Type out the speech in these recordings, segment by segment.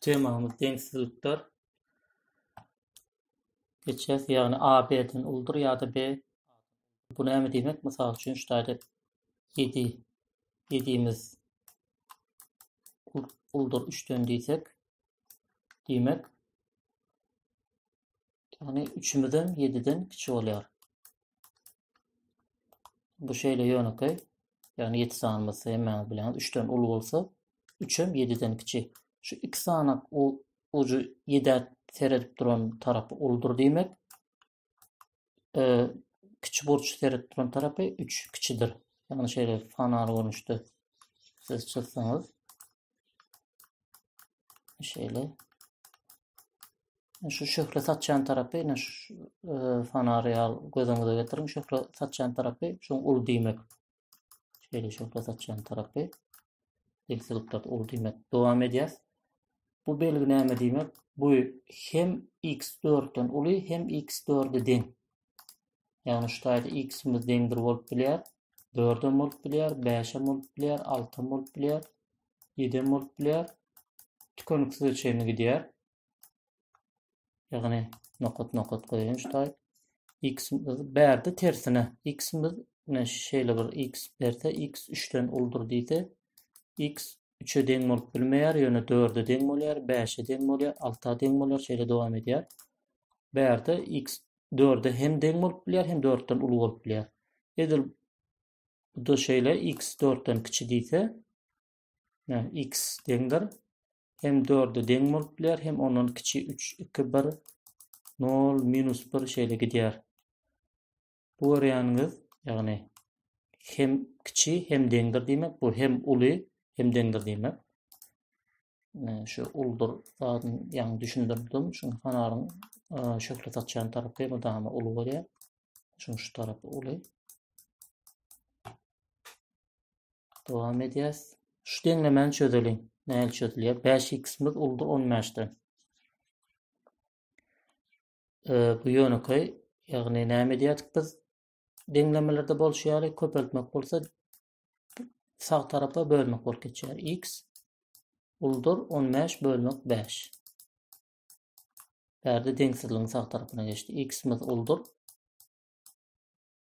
Temamız dengsizlikler. Geçeceğiz. Yani A, B'den uldur ya da B. Bu ne demek? Misal üçün şöyle 7 yediğimiz uldur 3'ten diysek demek yani 3'ümüzden 7'den kiçik oluyor. Bu şeyle yönükay yani 7 sanması hemen bilen 3'ten ulu olsa 3'üm 7'den kiçik. Şu 2 sanak o ucu 7'e seredip duran tarafı uldur demek. Kiçik burç seredip duran tarafı 3 kiçidir. Yani şeyle fanar olmuştu. Siz çıksanız şeyle şu şöhre satçan tarafı yine şu fanarı al gözümüze getirin. Şöhre satçan tarafı şu ul demek. Şeyle şöhre satçan tarafı denkselikler ul demek. Devam edeceğiz. Bu belgi näme demek? Bu hem x4'ten ulu hem x4'e deň. Yani şu taýda x'imiz deňdir bolup bilýär. 4'e bolup bilýär, 5'e bolup bilýär, 6'e bolup bilýär, 7'e bolup bilýär. Tükönüksiz ölçeğine gidýär. Yani nokot koyayım şu taýda. X'imiz bärde tersine. X'imiz ne şeyle bir x berse x 3'ten uldur diýse x 3'e deň bolup bilmeýär, ýöne 4'e deň bolýar, 5'e deň bolýar, 6'a deň bolýar, şeýle dowam edýär. Bärde x 4'e hem deň bolup bilýär, hem 4'ten uly bolup bilýär. Edil bu şeýle x 4'ten kiçi diýse, x deňdir. Hem 4'e deň bolup bilýär, hem ondan kiçi 3, 2, 1, 0, -1 şeýle gidýär. Bu varianyňyz ýagny hem kiçi hem deňdir diýmek. Bu hem uly hem deňdir diýmek. Şu uldur ýagny düşündirdim. Şu fanaryň şöhret satçan tarapy bu dama uly bolýar. Şu tarapy uly. Dowam edýäs. Şu deňlemeni çözelim. Näme çözülýär? 5x'imiz uldur 15'den. Bu ýönükay ýagny näme diýädik biz? Deňlemelerde bolşýary köpeltmek bolsa sağ tarapa bölmek bolup geçýär. X uldur 15 bölmek 5. Bärde deňsizligiň sağ tarapyna geçdi. X'imiz uldur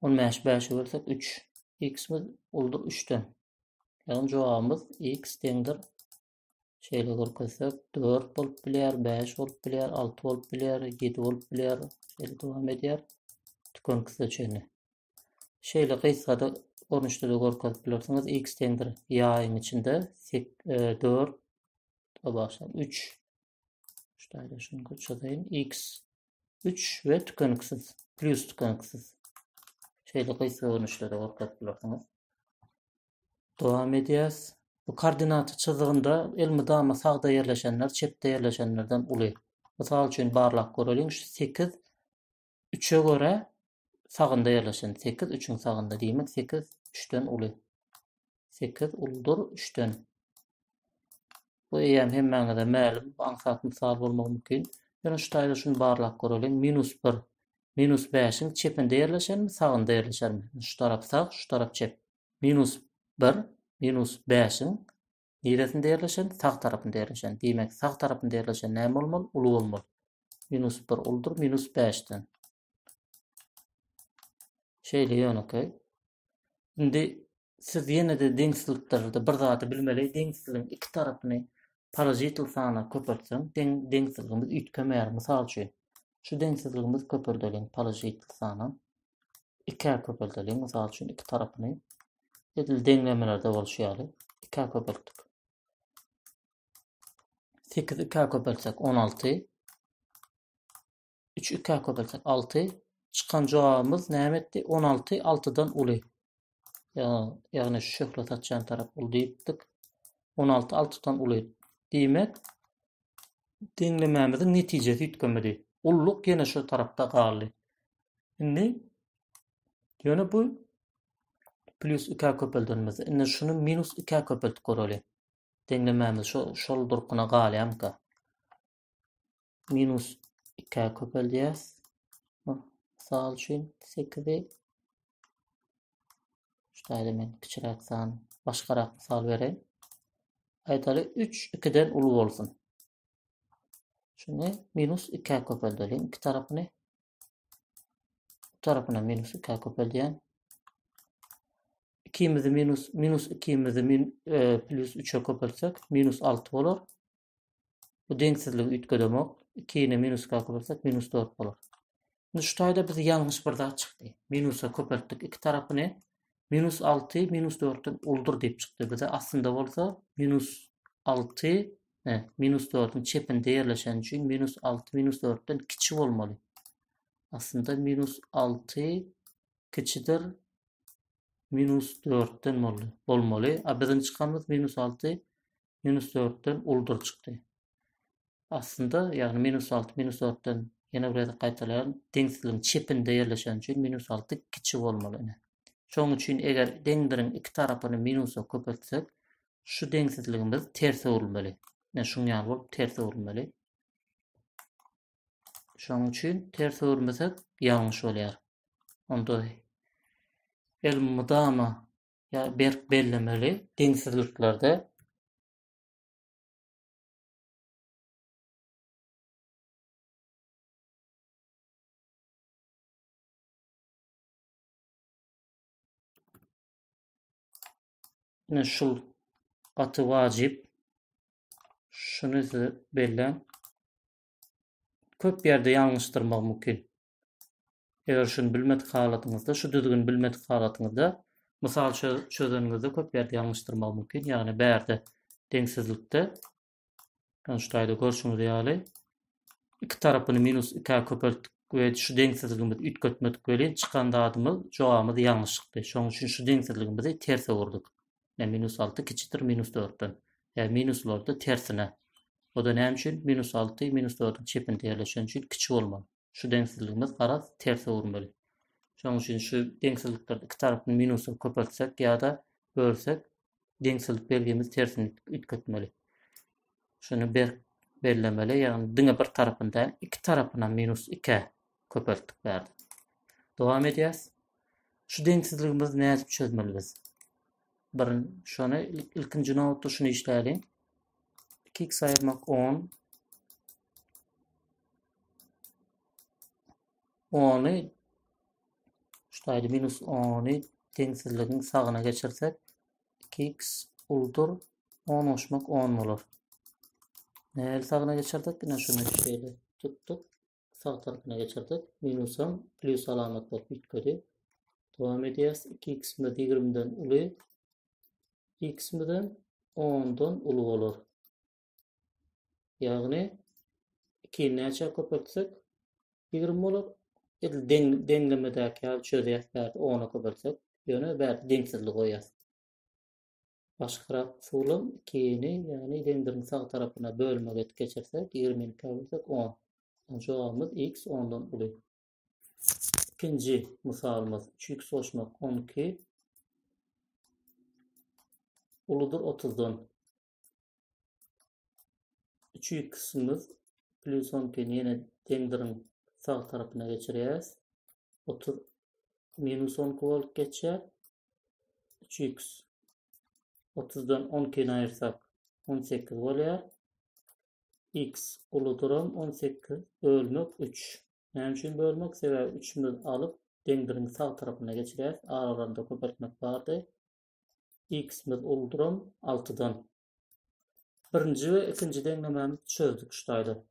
15 5'e bölsek 3. X'imiz uldur 3'ten. Yani jogabymız x deňdir. Şeýle görkezsek 4 bolup bilýär, 5 bolup bilýär, 6 bolup bilýär, 7 bolup bilýär. Şeýle dowam edýär. Tükönüksiz ölçeğine. Şeýle gysgada görnüşde de görkezip bilersiňiz x deňdir ýaýyň içinde 4 başlap 3. Şu taýda şunu köçüreyim. X 3 ve tükönüksiz. Plus tükönüksiz. Şeýle gysga görnüşde de görkezip bilersiňiz. Dowam edýäs. Bu koordinat çyzgynda elmi dama sagda ýerleşenler, çepde ýerleşenlerden uly. Mysal üçin barlak görelim. 8 3'e göre sagynda ýerleşen. 8 3'ün sagynda diýmek 8 3'ten uly. 8 uldur 3'ten. Bu hem hemmäňe de mälim, aňsat mysal bolmagy mümkin. Ýöne şu taýda şunu barlak görelim. -1 -5'in çepinde ýerleşenmi, sagynda ýerleşenmi? Şu tarap sag, şu tarap çep. -1 -5'in neresinde ýerleşen? Sag tarapynda ýerleşen. Diýmek sag tarapynda ýerleşen näme bolmaly? Uly bolmaly. -1 uldur -5'ten. Şeýle ýönükay. Indi siz ýene-de deňsizliklerde bir zady bilmeli. Deňsizligiň iki tarapyny parajitil sana köpeltseň, deňsizligimiz ütkemer. Mysal üçin şu deňsizligimiz köpeldilen parajitil sana 2 köpeldilen. Mysal üçin iki tarapyny edil deňlemelerde bolşýar. 2 köpeltdik. 8 2 köpeltsek 16. 3 2 köpeltsek 6. Çıkan jogabymız näme etdi? 16 6'dan uly. Ýagny şu şöhret atçan tarap uly diýipdik. 16 6'dan uly diýmek deňlememiziň netijesi ütkenmedi. Ulluk ýene şu tarapda galy. Indi ýöne bu plus 2 köpeldenmez. Indi şunu minus 2 köpeltip göreli. Deňlememiz şol durkuna galýamka. Minus 2 köpeldýäs. Misal üçin 8'i Şurada men kiçirak san, başkarak misal bereyim. Aytaly 3 2'den uly bolsun. Şunu minus 2'ye köpeldirelim. İki tarafını bu tarafına minus 2'ye köpeldiyen. 2'mizi minus 2'mizi plus 3'e köpelsek minus 6 bolar. Bu deňsizligi ütgedemek. 2'ni minus 2'ye köpelsek minus 4 bolar. Şu taýda biz ýalňyş bir zat çykdy. Minusa köpeltdik iki tarapyny. Minus 6 minus 4'ün uldur diýip çykdy. Bize aslında bolsa minus 6 minus 4'ün çepinde ýerleşen üçin minus 6 minus 4'den kiçi bolmaly. Aslında minus 6 kiçidir minus 4'den bolmaly. A bizden çykanymyz minus 6 minus 4'den uldur çykdy. Aslında yani minus 6 minus 4'den yine buraya gaýtalan deňsizligiň çepinde ýerleşen üçin minus 6 kiçi bolmaly. Şoň üçin eger deňdiriň iki tarapyny minusa köpeltsek, şu deňsizligimiz terse bolmaly. Şuň ýaly bolup terse bolmaly. Şoň üçin terse bolmasak ýalňyş bolýar. Onda el mudama ya berk bellemeli deňsizliklerde şul gaty wajip. Şunu bellen. Köp ýerde ýalňyşdyrmak mümkin. Eger şunu bilmedik halatyňyzda, şu düzgün bilmedik halatyňyzda, mysal çözeningizde köp ýerde ýalňyşdyrmak mümkin. Ýagny bärde deňsizlikde, şu taýda görşüňiz ýaly, iki tarapyny minus 2'ye köpeltdik we şu deňsizligimizi ütgetmedik welin çykan dadymyz jogabymyz ýalňyş çykdy. Şoň üçin şu deňsizligimizi terse urdyk. Minus 6 kiçidir minus 4'den. Minuslar da tersine. O da näme üçin? Minus 6 minus 4'ün çepinde ýerleşen üçin kiçi bolmaly. Şu deňsizligimiz garaz terse urmaly. Şoň üçin şu deňsizliklerde iki tarapyny minusa köpeltsek ýa-da bölsek deňsizlik belgimiz tersine ütgetmeli. Şunu bellemeli, ýagny diňe bir tarapyndan iki tarapyna minus 2 köpeltdik berdi. Dowam edýäs. Şu deňsizligimiz näzip çözmeli biz? Şonu ilkinji notda şunu işläýälim. 2x ayırmak 10. 10'y şuýdy minus 10'y deňsizligiň sagyna geçirsek 2x uldur 10 oşmak 10 bolar. Näle sagyna geçirdik? Ine şunu şeýle tuttuk. Sag tarabyna geçirdik. Minusam plus alamat bolup bitgedi. Dowam edýäs. 2x 20'den uly x bilen 10'dan uly bolar. Ýagny 2 näçe köpeltsek 20 bolar. Deňlemedäki çözýär 10'a köpeltsek, ýöne bäri deňsizlik goýýar. Başgarak usulum 2'ni ýagny deňdiriň sag tarapyna bölmege geçirsek 20'ni köpeltsek 10. Jogabymyz x 10'dan uly. İkinji misalymyz 3x oşmak 12 uludur 30'dan. 3x'imiz plus 12'ni ýene deňdiriň sag tarapyna geçirýäs. 30 minus 12 bolup geçer. 3x 30'dan 12'ni ayırsak 18 bolýar. X uludurum 18 bölmek 3. Näme üçin bölmek? Sebäbi 3'ünü alyp deňdiriň sag tarapyna geçirýäs. Aralanda köpeltmek bardy. X'miz uludurum 6'dan. Birinji we ikinji deňlememizi çözdük şu taýda.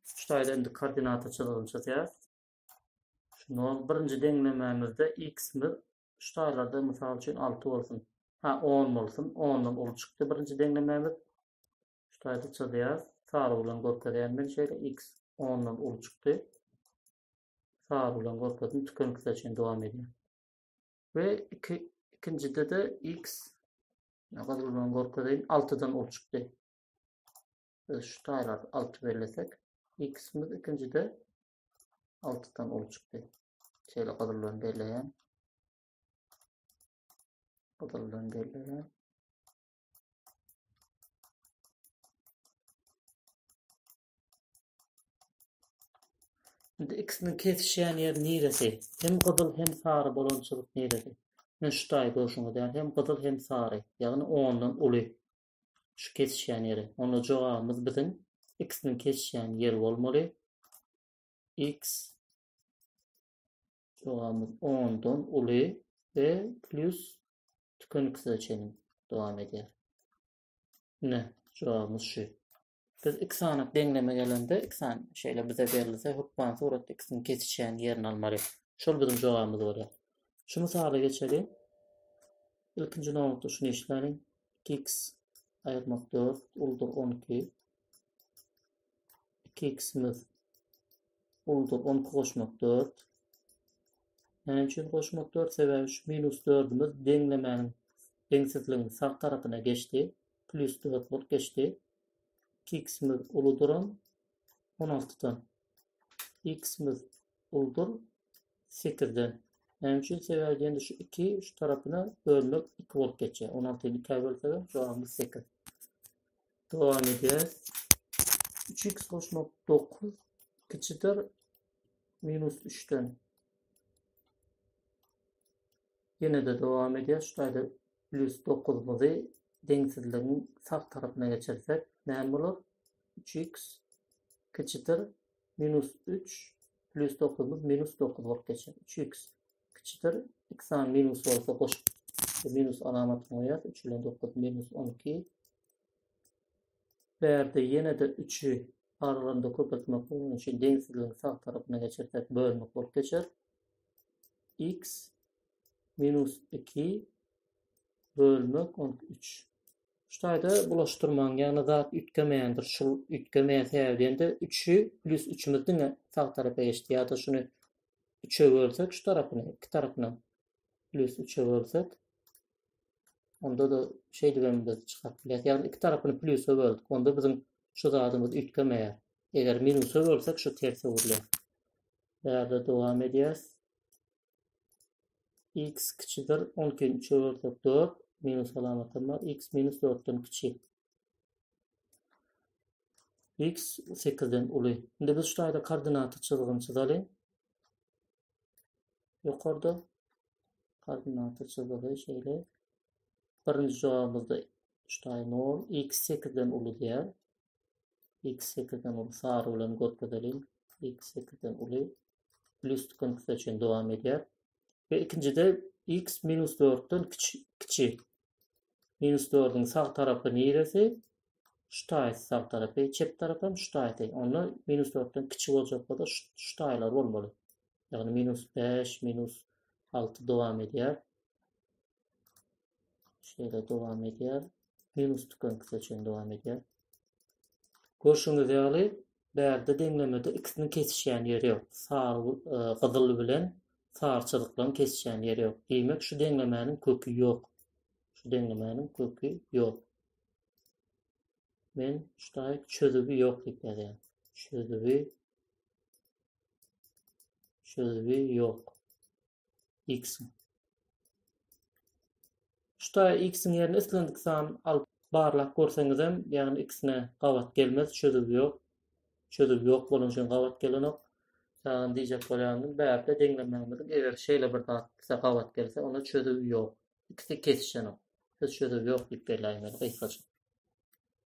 Şu taýda endi koordinata çyzygyny çözýäs. Şunu birinji deňlememizde x'miz şu taýlarda mysal üçin 6 bolsun. 10 bolsun. 10'dan uly çykdy birinji deňlememiz. Şu taýda çözýäs. Sary bilen görkezýän şeýle x 10'dan uly çykdy. Sary bilen görkezip tükenlik seçen dowam edýär. Ve ikincide de x nägadar bilen görkezýän 6'dan uly çykdy. Şu taýlar 6 belesek x'miz ikincide 6'dan uly çykdy. Şeýle gadyrlan belleýän. Şimdi x'nin kesişýän ýeri neresi? Hem gyzyl hem sary bolan çyzyk neresi? Men şu taýy görşüňiz däl hem gyzyl hem sary. Ýagny 10-dan uly. Şu kesişýän ýeri. Onda jogabymyz biziň x-niň kesişýän ýeri bolmaly. X jogabymyz 10-dan uly we plus tükenlik seçenim dowam edýär. Ne? Jogabymyz şu. Biz x anyk deňleme gelende x şeýle bize berilse hukman suratda x-niň kesişýän ýerini almaly. Şol biziň jogabymyz bolýar. Şu misaly geçelim. İlkinci nokta şunu işlerim. X ayırmak 4 uldur 12. 2x'imiz uldur 12 koşmak 4. Yani için koşmak 4 sebebi şu minus 4'ümüz deňlemenin deňsizligiň sağ tarapyna geçti. Plus 4 bolup geçti. 2x'imiz uldur 16'dan. X'imiz uldur 8'den. Yani için sebebi şu 2 şu tarafına bölmek 2 bolup geçer. 16'yı 2'ye bölsek cevabımız 8. Devam edeceğiz. 3x koşmak 9 küçüktür minus 3'ten. Yine de devam edeceğiz. Şurada plus 9'muzu deňsizligiň sağ tarafına geçersek ne olur? 3x küçüktür minus 3 plus 9'umuz minus 9 bolup geçer. 3x küçüktür x minus olsa koş minus alamatını koyar. 3 ile 9 minus 12. Berde yine de 3'ü aralarında köpürtmek için deňsizligiň sağ tarafına geçersek bölmek bolup geçer. X minus 2 bölmek 13. Şurada bulaştırman yani zat ütgemeyendir. Şu ütgemeyen sebebinde 3'ü plus 3'ümüzden sağ tarafa geçti. Ya da şunu 3'e bölsek şu tarafına, iki tarafına plus 3'e bölsek onda da şey düzleminde çıkartılıyor. Yani iki tarafını plus'a böldük. Onda bizim şu zatımız ütgemeyen. Eğer minus'a bölsek şu tersi vuruluyor. Değerde devam edeceğiz. X küçüktür 12'nin 3'e bölsek 4 minus alamatım var. X minus 4'ten küçük. X 8'den uly. Şimdi biz şurada koordinatı çizgini çizelim. Yukarıda koordinatı çizgini şöyle. Birinci cevabımızda şurada 0. X 8'den uly diýär. X 8'den uly sarı bilen görkezelim. X 8'den uly. Plus tükenlikse için devam edýär. Ve ikincide x minus 4'ten kiçi. Minus 4'ün sağ tarafı neresi? Şu taýy sağ tarafı, çep tarafı şu taýy. Onu minus 4'ten kiçi bolacak bolsa şu taýlar bolmaly. Yani minus 5, minus 6 devam edýär. Şöyle devam edýär. Minus tükenlikse için devam edýär. Görşüňiz ýaly, bärde deňlemede x-niň kesişýän ýeri ýok. Sarı gyzyl bilen sarçylyk kesişen ýeri ýok. Demek şu deňlemäniň kökü ýok. Şu deňlemäniň kökü ýok. Men şuday çözübi ýok diýip ýazýan. Çözübi ýok. X. Şuday x'in ýerine islendik san alyp barlak görseňizem, ýagny x'ine gawat gelmez, çözübi ýok. Çözübi ýok bolan üçin gawat gelenok. Sen diyecek bolýandyň bärde deňlemäňiz eger şeýle bir zat kısa gawat gelse ona çözübi ýok. İkisi kesişen o. Biz çözübi ýok diýip berläýmeli.